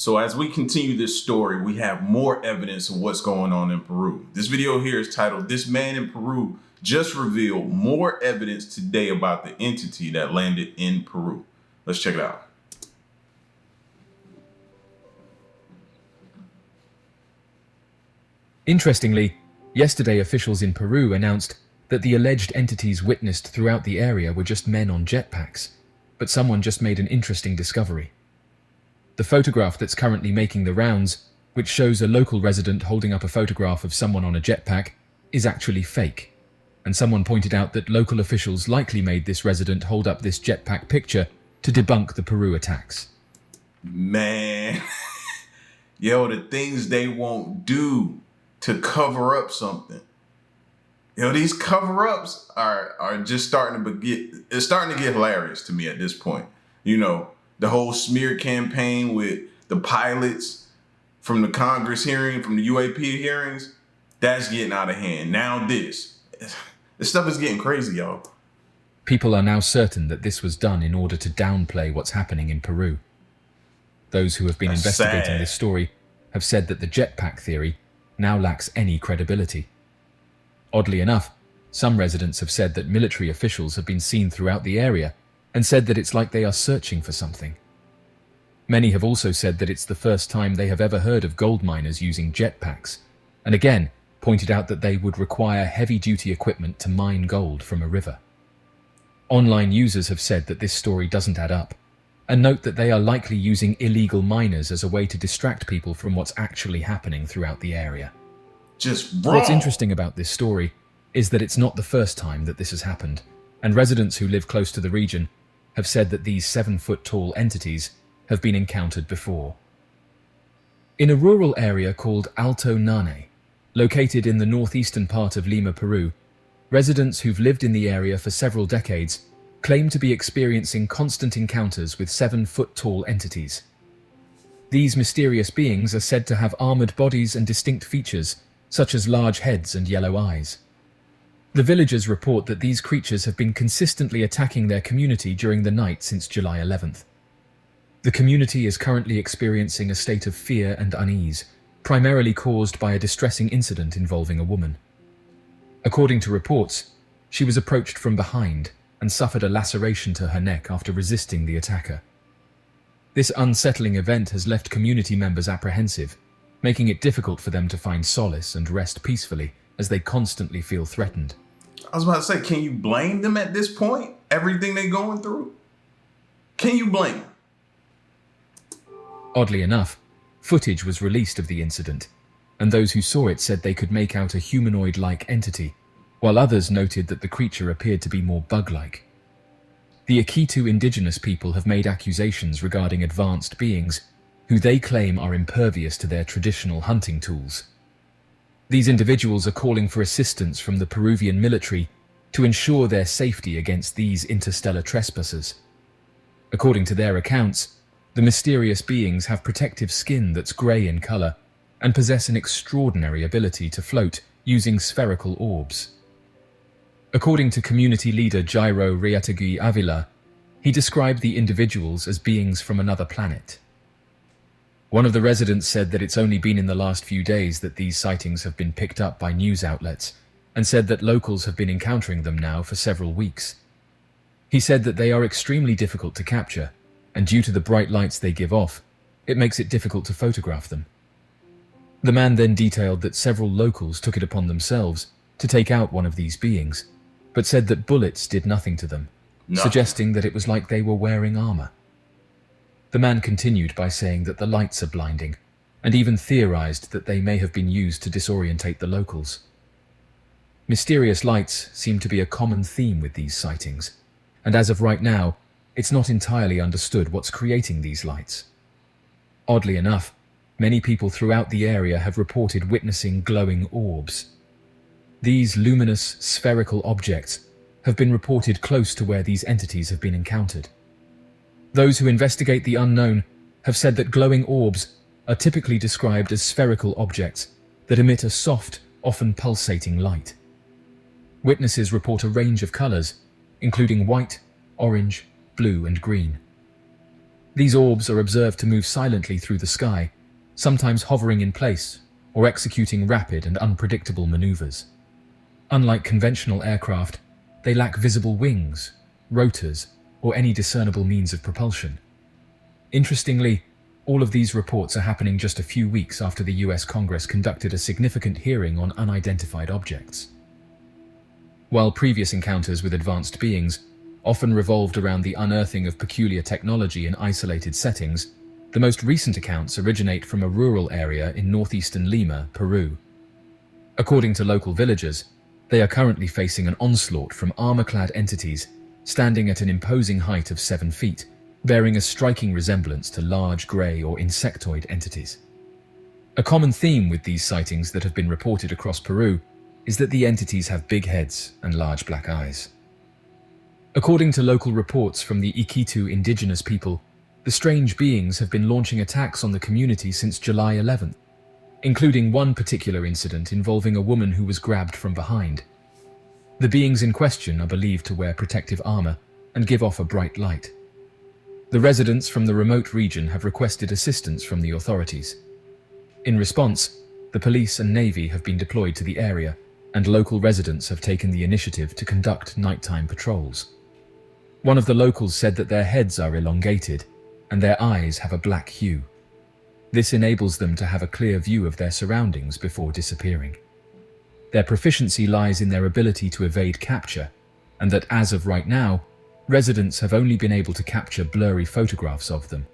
So as we continue this story, we have more evidence of what's going on in Peru. This video here is titled, "This Man in Peru Just Revealed More Evidence Today About the Entity That Landed in Peru." Let's check it out. Interestingly, yesterday officials in Peru announced that the alleged entities witnessed throughout the area were just men on jetpacks, but someone just made an interesting discovery. The photograph that's currently making the rounds, which shows a local resident holding up a photograph of someone on a jetpack, is actually fake, and someone pointed out that local officials likely made this resident hold up this jetpack picture to debunk the Peru attacks. Man, yo, the things they won't do to cover up something. You know, these cover-ups are just starting to get hilarious to me at this point. You know, the whole smear campaign with the pilots from the Congress hearing, from the UAP hearings, that's getting out of hand. Now this stuff is getting crazy, y'all. People are now certain that this was done in order to downplay what's happening in Peru. Those who have been investigating this story have said that the jetpack theory now lacks any credibility. Oddly enough, some residents have said that military officials have been seen throughout the area and said that it's like they are searching for something. Many have also said that it's the first time they have ever heard of gold miners using jetpacks, and again pointed out that they would require heavy-duty equipment to mine gold from a river. Online users have said that this story doesn't add up, and note that they are likely using illegal miners as a way to distract people from what's actually happening throughout the area. Just wrong. What's interesting about this story is that it's not the first time that this has happened, and residents who live close to the region have said that these 7-foot-tall entities have been encountered before. In a rural area called Alto Nane, located in the northeastern part of Lima, Peru, residents who've lived in the area for several decades claim to be experiencing constant encounters with 7-foot-tall entities. These mysterious beings are said to have armored bodies and distinct features, such as large heads and yellow eyes. The villagers report that these creatures have been consistently attacking their community during the night since July 11th. The community is currently experiencing a state of fear and unease, primarily caused by a distressing incident involving a woman. According to reports, she was approached from behind and suffered a laceration to her neck after resisting the attacker. This unsettling event has left community members apprehensive, making it difficult for them to find solace and rest peacefully as they constantly feel threatened. I was about to say, can you blame them at this point? Everything they're going through? Can you blame them? Oddly enough, footage was released of the incident, and those who saw it said they could make out a humanoid-like entity, while others noted that the creature appeared to be more bug-like. The Akitu indigenous people have made accusations regarding advanced beings who they claim are impervious to their traditional hunting tools. These individuals are calling for assistance from the Peruvian military to ensure their safety against these interstellar trespassers. According to their accounts, the mysterious beings have protective skin that's grey in colour and possess an extraordinary ability to float using spherical orbs. According to community leader Jairo Reategui Avila, he described the individuals as beings from another planet. One of the residents said that it's only been in the last few days that these sightings have been picked up by news outlets, and said that locals have been encountering them now for several weeks. He said that they are extremely difficult to capture, and due to the bright lights they give off, it makes it difficult to photograph them. The man then detailed that several locals took it upon themselves to take out one of these beings, but said that bullets did nothing to them, suggesting that it was like they were wearing armor. The man continued by saying that the lights are blinding, and even theorized that they may have been used to disorientate the locals. Mysterious lights seem to be a common theme with these sightings, and as of right now, it's not entirely understood what's creating these lights. Oddly enough, many people throughout the area have reported witnessing glowing orbs. These luminous, spherical objects have been reported close to where these entities have been encountered. Those who investigate the unknown have said that glowing orbs are typically described as spherical objects that emit a soft, often pulsating light. Witnesses report a range of colors, including white, orange, blue, and green. These orbs are observed to move silently through the sky, sometimes hovering in place or executing rapid and unpredictable maneuvers. Unlike conventional aircraft, they lack visible wings, rotors, or any discernible means of propulsion. Interestingly, all of these reports are happening just a few weeks after the US Congress conducted a significant hearing on unidentified objects. While previous encounters with advanced beings often revolved around the unearthing of peculiar technology in isolated settings, the most recent accounts originate from a rural area in northeastern Lima, Peru. According to local villagers, they are currently facing an onslaught from armor-clad entities standing at an imposing height of 7 feet, bearing a striking resemblance to large grey or insectoid entities. A common theme with these sightings that have been reported across Peru is that the entities have big heads and large black eyes. According to local reports from the Iquitu indigenous people, the strange beings have been launching attacks on the community since July 11th, including one particular incident involving a woman who was grabbed from behind. The beings in question are believed to wear protective armor and give off a bright light. The residents from the remote region have requested assistance from the authorities. In response, the police and navy have been deployed to the area, and local residents have taken the initiative to conduct nighttime patrols. One of the locals said that their heads are elongated and their eyes have a black hue. This enables them to have a clear view of their surroundings before disappearing. Their proficiency lies in their ability to evade capture, and that as of right now, residents have only been able to capture blurry photographs of them.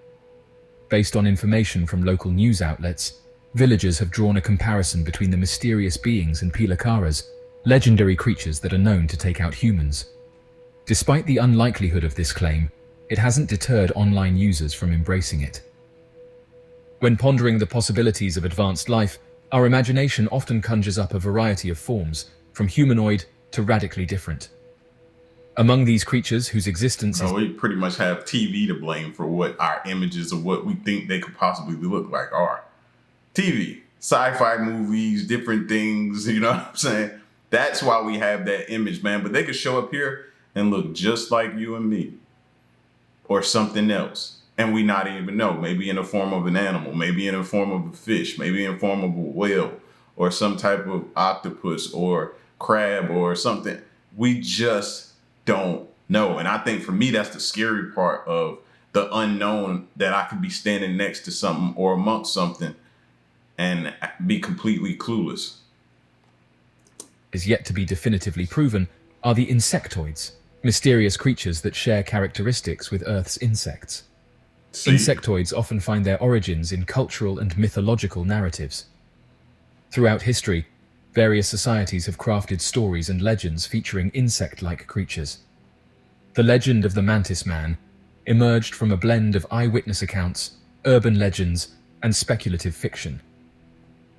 Based on information from local news outlets, villagers have drawn a comparison between the mysterious beings and pilacaras, legendary creatures that are known to take out humans. Despite the unlikelihood of this claim, it hasn't deterred online users from embracing it. When pondering the possibilities of advanced life, our imagination often conjures up a variety of forms, from humanoid to radically different. Among these creatures whose existence is... We pretty much have TV to blame for what our images of what we think they could possibly look like are. TV, sci-fi movies, different things, you know what I'm saying? That's why we have that image, man. But they could show up here and look just like you and me. Or something else. And we not even know. Maybe in the form of an animal, maybe in the form of a fish, maybe in the form of a whale, or some type of octopus or crab or something. We just don't know. And I think for me, that's the scary part of the unknown, that I could be standing next to something or amongst something and be completely clueless. Is yet to be definitively proven are the insectoids, mysterious creatures that share characteristics with Earth's insects. Insectoids often find their origins in cultural and mythological narratives. Throughout history, various societies have crafted stories and legends featuring insect-like creatures. The legend of the mantis man emerged from a blend of eyewitness accounts, urban legends, and speculative fiction.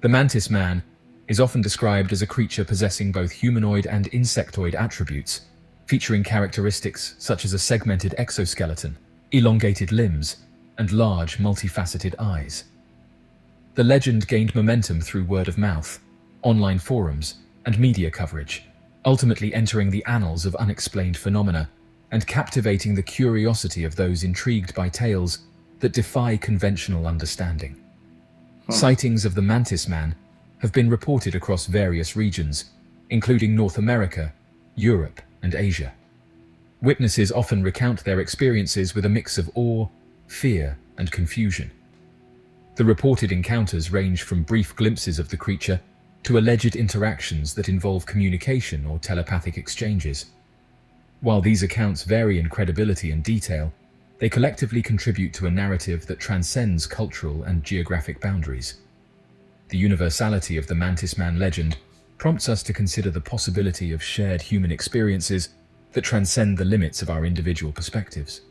The mantis man is often described as a creature possessing both humanoid and insectoid attributes, featuring characteristics such as a segmented exoskeleton, elongated limbs, and large, multifaceted eyes. The legend gained momentum through word of mouth, online forums, and media coverage, ultimately entering the annals of unexplained phenomena and captivating the curiosity of those intrigued by tales that defy conventional understanding. Sightings of the mantis man have been reported across various regions, including North America, Europe, and Asia. Witnesses often recount their experiences with a mix of awe, fear, and confusion. The reported encounters range from brief glimpses of the creature to alleged interactions that involve communication or telepathic exchanges. While these accounts vary in credibility and detail, they collectively contribute to a narrative that transcends cultural and geographic boundaries. The universality of the mantis man legend prompts us to consider the possibility of shared human experiences that transcend the limits of our individual perspectives.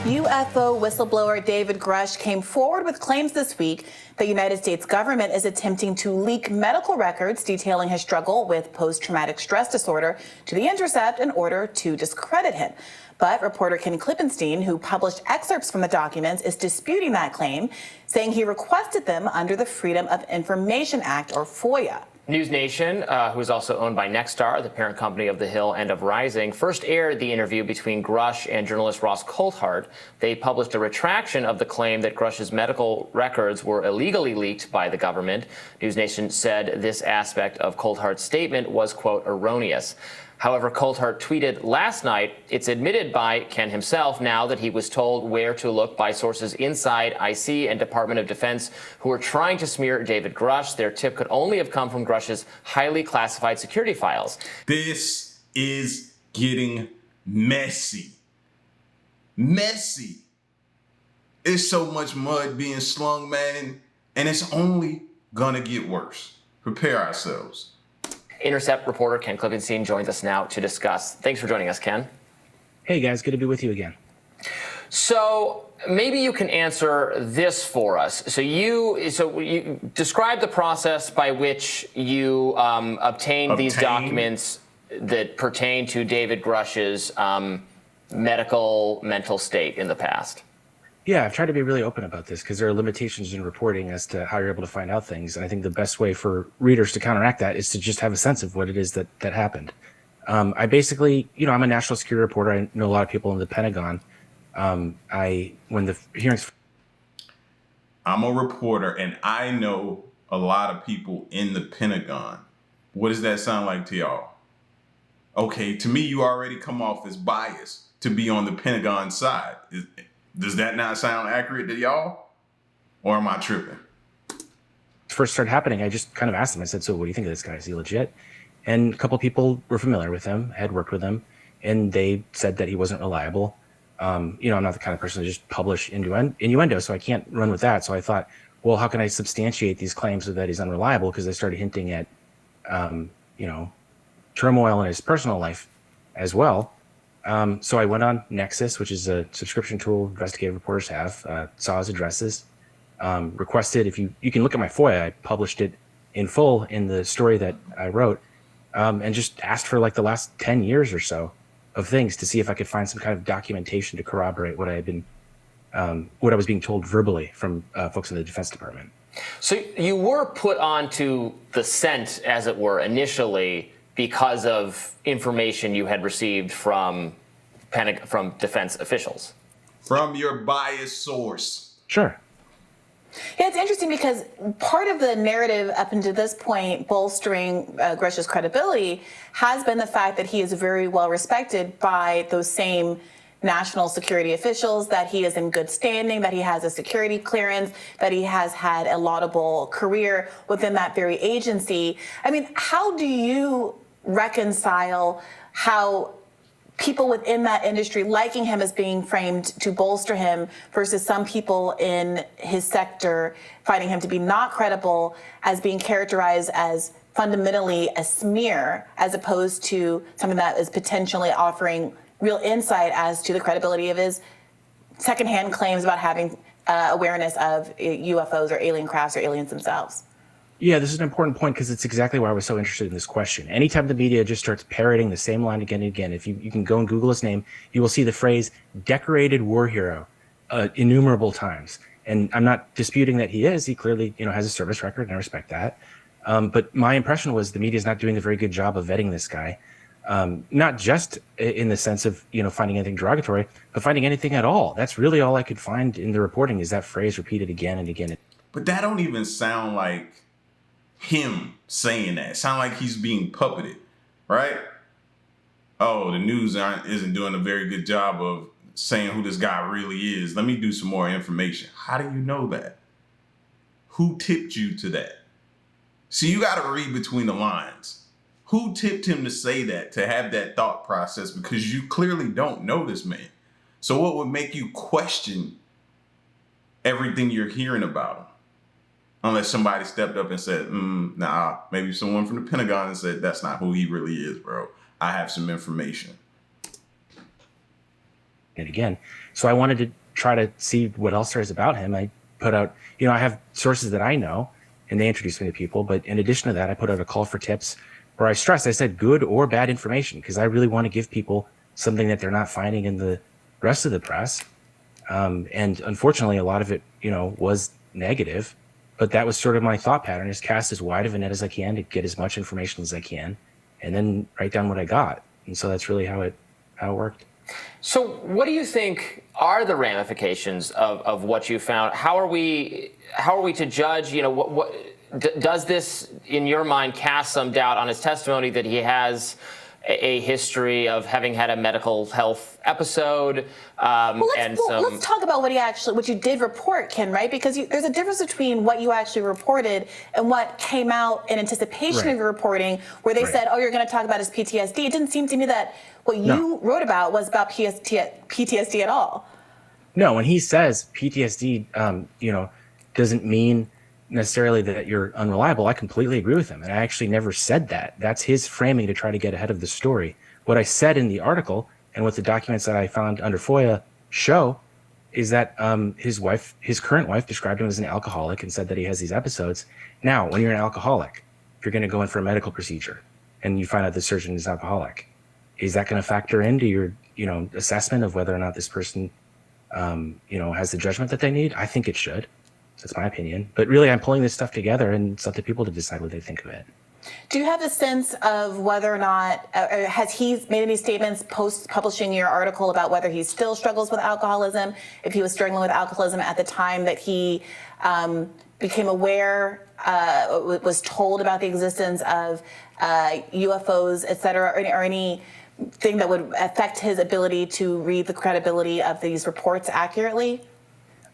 UFO whistleblower David Grusch came forward with claims this week that the United States government is attempting to leak medical records detailing his struggle with post-traumatic stress disorder to The Intercept in order to discredit him. But reporter Ken Klippenstein, who published excerpts from the documents, is disputing that claim, saying he requested them under the Freedom of Information Act, or FOIA. News Nation, who is also owned by Nexstar, the parent company of The Hill and of Rising, first aired the interview between Grusch and journalist Ross Coulthart. They published a retraction of the claim that Grusch's medical records were illegally leaked by the government. News Nation said this aspect of Coulthart's statement was, quote, erroneous. However, Coulthart tweeted last night, it's admitted by Ken himself now that he was told where to look by sources inside IC and Department of Defense who were trying to smear David Grusch. Their tip could only have come from Grusch's highly classified security files. This is getting messy. Messy. It's so much mud being slung, man, and it's only gonna get worse. Prepare ourselves. Intercept reporter Ken Klippenstein joins us now to discuss. Thanks for joining us, Ken. Hey guys, good to be with you again. So maybe you can answer this for us. So you describe the process by which you obtained these documents that pertain to David Grusch's mental state in the past. Yeah, I've tried to be really open about this because there are limitations in reporting as to how you're able to find out things. And I think the best way for readers to counteract that is to just have a sense of what it is that happened. I basically, I'm a national security reporter. I know a lot of people in the Pentagon. When the hearings... I'm a reporter and I know a lot of people in the Pentagon. What does that sound like to y'all? Okay, to me, you already come off as biased to be on the Pentagon side. Does that not sound accurate to y'all? Or am I tripping? First started happening, I just kind of asked them. I said, so what do you think of this guy? Is he legit? And a couple of people were familiar with him, had worked with him, and they said that he wasn't reliable. I'm not the kind of person to just publish innuendo, so I can't run with that. So I thought, well, how can I substantiate these claims so that he's unreliable? Because they started hinting at, turmoil in his personal life as well. So I went on Nexus, which is a subscription tool investigative reporters have, saw his addresses, requested, if you can look at my FOIA, I published it in full in the story that I wrote, and just asked for like the last 10 years or so of things to see if I could find some kind of documentation to corroborate what I had been, what I was being told verbally from folks in the Defense Department. So you were put onto the scent, as it were, initially because of information you had received from defense officials. From your biased source. Sure. Yeah, it's interesting because part of the narrative up until this point, bolstering Grusch's credibility, has been the fact that he is very well respected by those same national security officials, that he is in good standing, that he has a security clearance, that he has had a laudable career within that very agency. I mean, how do you reconcile how people within that industry liking him as being framed to bolster him versus some people in his sector finding him to be not credible, as being characterized as fundamentally a smear, as opposed to something that is potentially offering real insight as to the credibility of his secondhand claims about having awareness of UFOs or alien crafts or aliens themselves? Yeah, this is an important point because it's exactly why I was so interested in this question. Anytime the media just starts parroting the same line again and again, if you can go and Google his name, you will see the phrase decorated war hero innumerable times. And I'm not disputing that he is. He clearly, has a service record, and I respect that. But my impression was the media is not doing a very good job of vetting this guy. Not just in the sense of, finding anything derogatory, but finding anything at all. That's really all I could find in the reporting, is that phrase repeated again and again. But that don't even sound like him saying that. It sound like he's being puppeted, right? Oh, the news isn't doing a very good job of saying who this guy really is. Let me do some more information. How do you know that? Who tipped you to that? See, you got to read between the lines. Who tipped him to say that, to have that thought process? Because you clearly don't know this man. So what would make you question everything you're hearing about him? Unless somebody stepped up and said, nah, maybe someone from the Pentagon and said, that's not who he really is, bro. I have some information. And again, so I wanted to try to see what else there is about him. I put out, I have sources that I know, and they introduced me to people. But in addition to that, I put out a call for tips where I said good or bad information, because I really want to give people something that they're not finding in the rest of the press. And unfortunately, a lot of it, was negative. But that was sort of my thought pattern, is cast as wide of a net as I can to get as much information as I can, and then write down what I got. And so that's really how it worked. So what do you think are the ramifications of what you found? How are we to judge, does this, in your mind, cast some doubt on his testimony that he has a history of having had a medical health episode? Let's talk about what you did report, Ken, right? Because there's a difference between what you actually reported and what came out in anticipation of your reporting, where they said, oh, you're going to talk about his PTSD. It didn't seem to me that what you wrote about was about PTSD at all. No, when he says PTSD, doesn't mean necessarily that you're unreliable, I completely agree with him. And I actually never said that. That's his framing to try to get ahead of the story. What I said in the article and what the documents that I found under FOIA show is that his current wife described him as an alcoholic and said that he has these episodes. Now, when you're an alcoholic, if you're going to go in for a medical procedure and you find out the surgeon is alcoholic, is that going to factor into your, assessment of whether or not this person, has the judgment that they need? I think it should. That's my opinion. But really, I'm pulling this stuff together, and it's up to people to decide what they think of it. Do you have a sense of whether or not, has he made any statements post-publishing your article about whether he still struggles with alcoholism, if he was struggling with alcoholism at the time that he became aware, was told about the existence of UFOs, et cetera, or anything that would affect his ability to read the credibility of these reports accurately?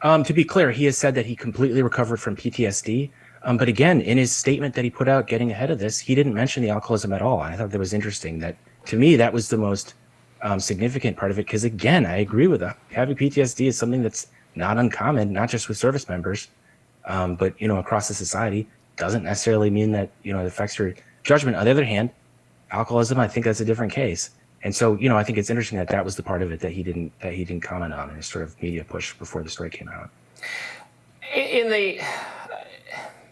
To be clear, he has said that he completely recovered from PTSD. But again, in his statement that he put out getting ahead of this, he didn't mention the alcoholism at all. I thought that was interesting. That, to me, that was the most significant part of it. Because again, I agree with him. Having PTSD is something that's not uncommon, not just with service members, but, across the society. Doesn't necessarily mean that, it affects your judgment. On the other hand, alcoholism, I think that's a different case. And so, I think it's interesting that that was the part of it that he didn't comment on in his sort of media push before the story came out.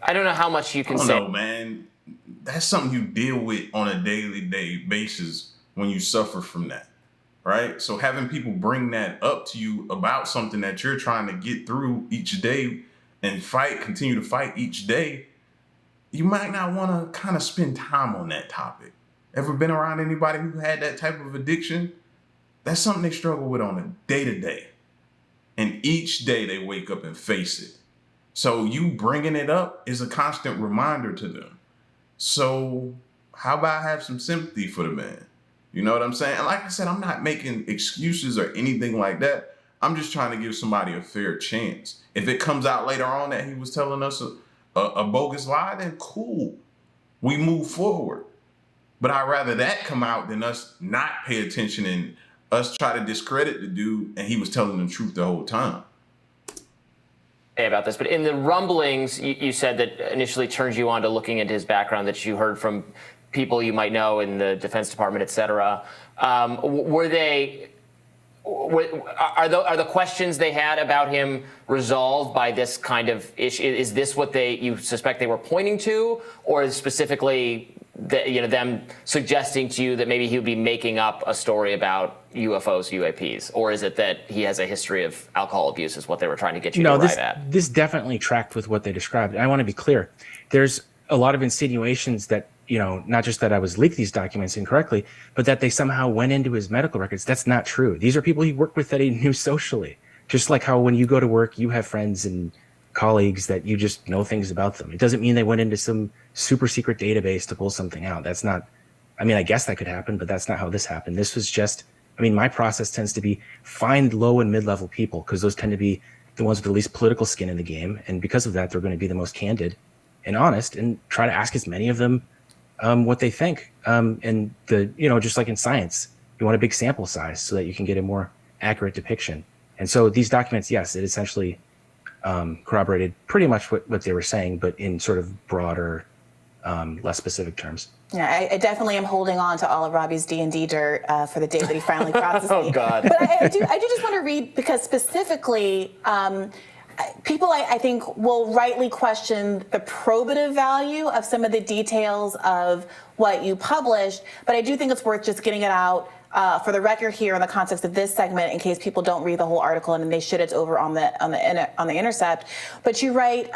I don't know how much you can say. No, man. That's something you deal with on a daily basis when you suffer from that, right? So having people bring that up to you about something that you're trying to get through each day and continue to fight each day, you might not want to kind of spend time on that topic. Ever been around anybody who had that type of addiction? That's something they struggle with on a day-to-day. And each day they wake up and face it. So you bringing it up is a constant reminder to them. So how about have some sympathy for the man? You know what I'm saying? And like I said, I'm not making excuses or anything like that. I'm just trying to give somebody a fair chance. If it comes out later on that he was telling us a bogus lie, then cool. We move forward. But I'd rather that come out than us not pay attention and us try to discredit the dude and he was telling the truth the whole time. About this, but in the rumblings, you said that initially turned you on to looking into his background, that you heard from people you might know in the Defense Department, et cetera. Are the questions they had about him resolved by this kind of issue? Is this what you suspect they were pointing to, or is specifically them suggesting to you that maybe he would be making up a story about UFOs, UAPs, or is it that he has a history of alcohol abuse is what they were trying to get you to arrive at? This definitely tracked with what they described. I want to be clear. There's a lot of insinuations that, not just that I was leaked these documents incorrectly, but that they somehow went into his medical records. That's not true. These are people he worked with that he knew socially. Just like how when you go to work, you have friends and colleagues that you just know things about them. It doesn't mean they went into some super secret database to pull something out. That's not, I guess that could happen, but that's not how this happened. This was just, my process tends to be find low and mid-level people, because those tend to be the ones with the least political skin in the game. And because of that, they're going to be the most candid and honest, and try to ask as many of them what they think. And just like in science, you want a big sample size so that you can get a more accurate depiction. And so these documents, yes, it essentially corroborated pretty much what they were saying, but in sort of broader, less specific terms. Yeah, I definitely am holding on to all of Robbie's D&D dirt for the day that he finally crosses me. Oh, God. But I do just want to read, because specifically, people, I think, will rightly question the probative value of some of the details of what you published, but I do think it's worth just getting it out for the record here in the context of this segment, in case people don't read the whole article, and they should. It's over on the Intercept. But you write,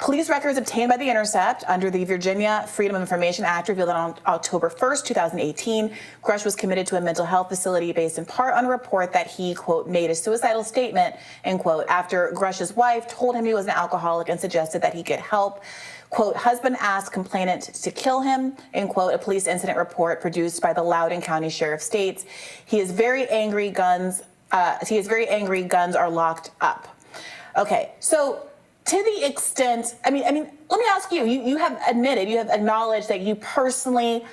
Police records obtained by The Intercept under the Virginia Freedom of Information Act revealed that on October 1st, 2018, Grusch was committed to a mental health facility based in part on a report that he, quote, made a suicidal statement, end quote, after Grusch's wife told him he was an alcoholic and suggested that he get help. Quote, husband asked complainant to kill him, end quote, a police incident report produced by the Loudoun County Sheriff states. He is very angry, guns are locked up. Okay, so to the extent, I mean, let me ask you, you have acknowledged that you personally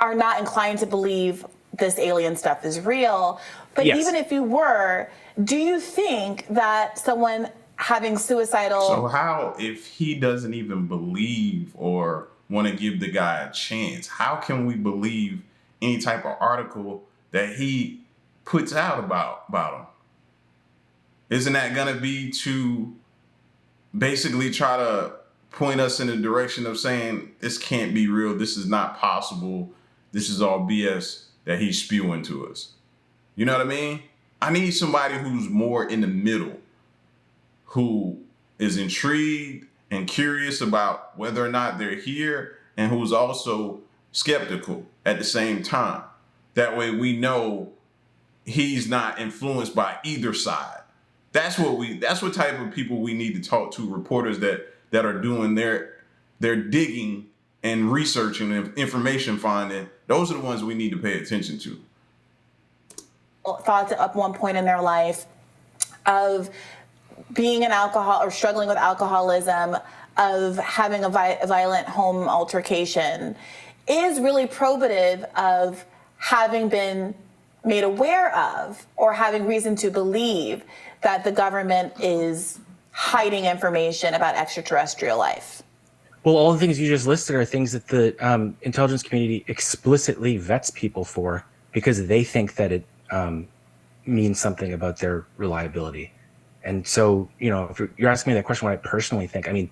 are not inclined to believe this alien stuff is real, but yes. Even if you were, do you think that someone having suicidal... So how, if he doesn't even believe or want to give the guy a chance, how can we believe any type of article that he puts out about him? Isn't that going to be to basically try to point us in the direction of saying this can't be real, this is not possible, this is all BS that he's spewing to us? You know what I mean? I need somebody who's more in the middle, who is intrigued and curious about whether or not they're here, and who's also skeptical at the same time. That way we know he's not influenced by either side. That's what type of people we need to talk to, reporters that are doing their digging and researching and information finding. Those are the ones we need to pay attention to. Thoughts at one point in their life of being an alcohol or struggling with alcoholism, of having a violent home altercation, is really probative of having been made aware of or having reason to believe that the government is hiding information about extraterrestrial life. Well, all the things you just listed are things that the intelligence community explicitly vets people for because they think that it means something about their reliability. And so, if you're asking me that question, what I personally think, I'm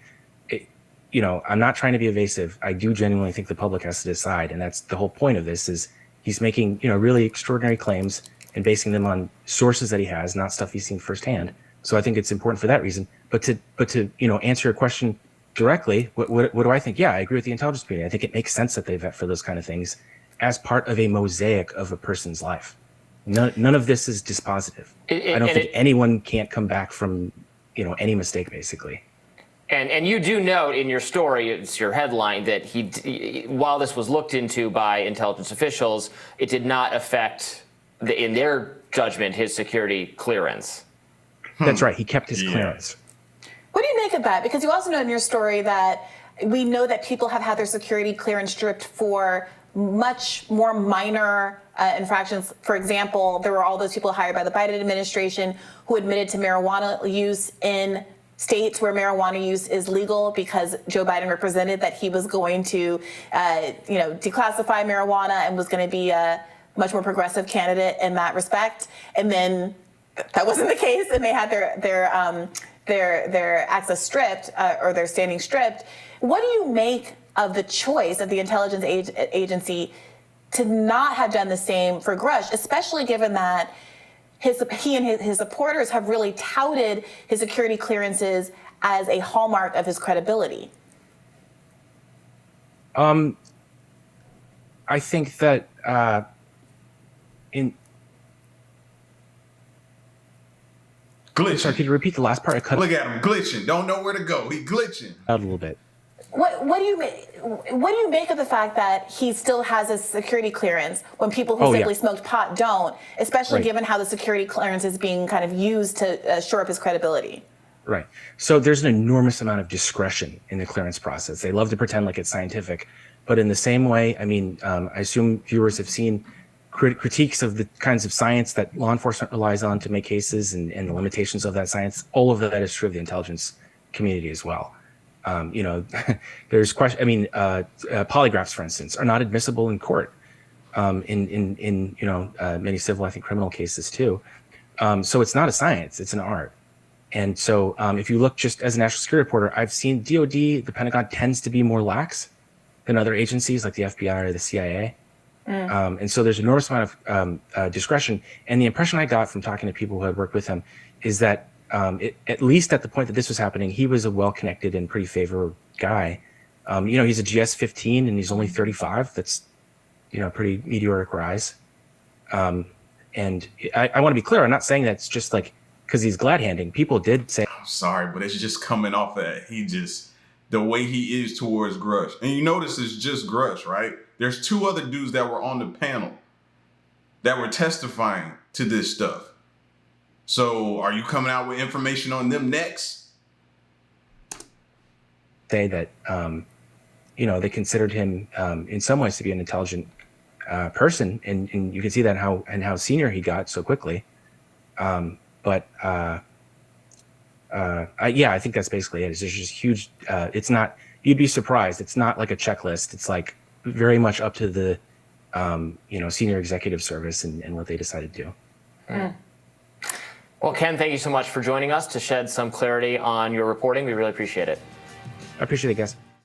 not trying to be evasive. I do genuinely think the public has to decide. And that's the whole point of this, is he's making, really extraordinary claims and basing them on sources that he has, not stuff he's seen firsthand. So I think it's important for that reason. But to answer your question directly, what do I think? Yeah, I agree with the intelligence community. I think it makes sense that they vet for those kind of things as part of a mosaic of a person's life. None of this is dispositive. I don't think anyone can't come back from, any mistake, basically. And you do note in your story, it's your headline, that while this was looked into by intelligence officials, it did not affect, in their judgment, his security clearance. That's right. He kept his clearance. What do you make of that? Because you also know in your story that we know that people have had their security clearance stripped for much more minor infractions. For example, there were all those people hired by the Biden administration who admitted to marijuana use in states where marijuana use is legal because Joe Biden represented that he was going to, declassify marijuana and was going to be a much more progressive candidate in that respect. And then that wasn't the case, and they had their access stripped or their standing stripped. What do you make of the choice of the intelligence agency to not have done the same for Grusch, especially given that he and his supporters have really touted his security clearances as a hallmark of his credibility? I think that glitching. Sorry, could you repeat the last part? Look at him glitching. Don't know where to go. He glitching. Out a little bit. What do you make of the fact that he still has a security clearance when people who simply smoked pot don't, especially given how the security clearance is being kind of used to shore up his credibility? Right. So there's an enormous amount of discretion in the clearance process. They love to pretend like it's scientific, but in the same way, I assume viewers have seen critiques of the kinds of science that law enforcement relies on to make cases and the limitations of that science. All of that is true of the intelligence community as well. There's polygraphs, for instance, are not admissible in court in many civil, I think, criminal cases too. So it's not a science, it's an art. And so if you look just as a national security reporter, I've seen DOD, the Pentagon, tends to be more lax than other agencies like the FBI or the CIA. And so there's an enormous amount of discretion. And the impression I got from talking to people who had worked with him is that at least at the point that this was happening, he was a well-connected and pretty favored guy. You know, he's a GS-15 and he's only 35. That's, you know, a pretty meteoric rise. And I want to be clear, I'm not saying that's just like because he's glad-handing. People did say, I'm sorry, but it's just coming off that the way he is towards Grusch. And you notice it's just Grusch, right? There's two other dudes that were on the panel that were testifying to this stuff. So are you coming out with information on them next? say that, you know, they considered him in some ways to be an intelligent person, and you can see that how senior he got so quickly. Yeah, I think that's basically it. It's just huge. It's not. You'd be surprised. It's not like a checklist. It's like very much up to the you know, senior executive service and what they decided to do. Mm. Well, Ken, thank you so much for joining us to shed some clarity on your reporting. We really appreciate it. I appreciate it, guys.